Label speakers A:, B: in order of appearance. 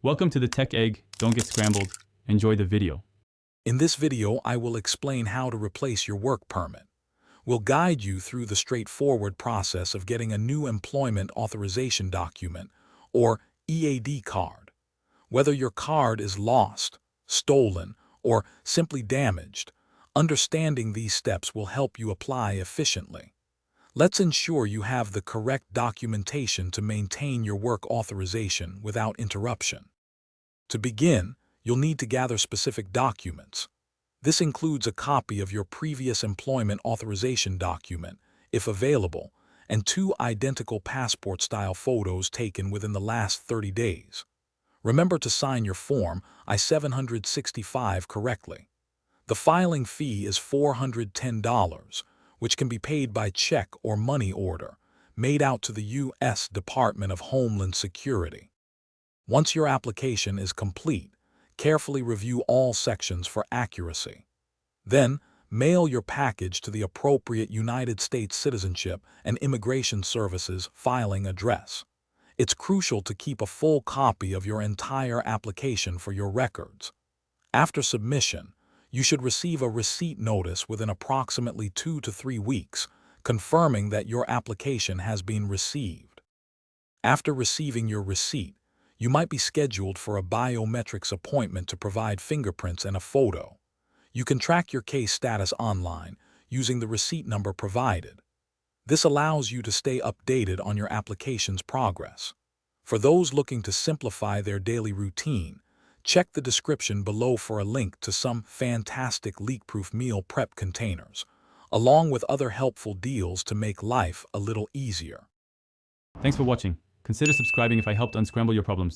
A: Welcome to the Tech Egg. Don't get scrambled. Enjoy the video.
B: In this video, I will explain how to replace your work permit. We'll guide you through the straightforward process of getting a new employment authorization document, or EAD card. Whether your card is lost, stolen, or simply damaged, understanding these steps will help you apply efficiently. Let's ensure you have the correct documentation to maintain your work authorization without interruption. To begin, you'll need to gather specific documents. This includes a copy of your previous employment authorization document, if available, and 2 identical passport-style photos taken within the last 30 days. Remember to sign your Form I-765 correctly. The filing fee is $410, which can be paid by check or money order, made out to the U.S. Department of Homeland Security. Once your application is complete, carefully review all sections for accuracy. Then, mail your package to the appropriate United States Citizenship and Immigration Services filing address. It's crucial to keep a full copy of your entire application for your records. After submission, you should receive a receipt notice within approximately 2 to 3 weeks, confirming that your application has been received. After receiving your receipt, you might be scheduled for a biometrics appointment to provide fingerprints and a photo. You can track your case status online using the receipt number provided. This allows you to stay updated on your application's progress. For those looking to simplify their daily routine, check the description below for a link to some fantastic leak-proof meal prep containers, along with other helpful deals to make life a little easier.
A: Thanks for watching. Consider subscribing if I helped unscramble your problems.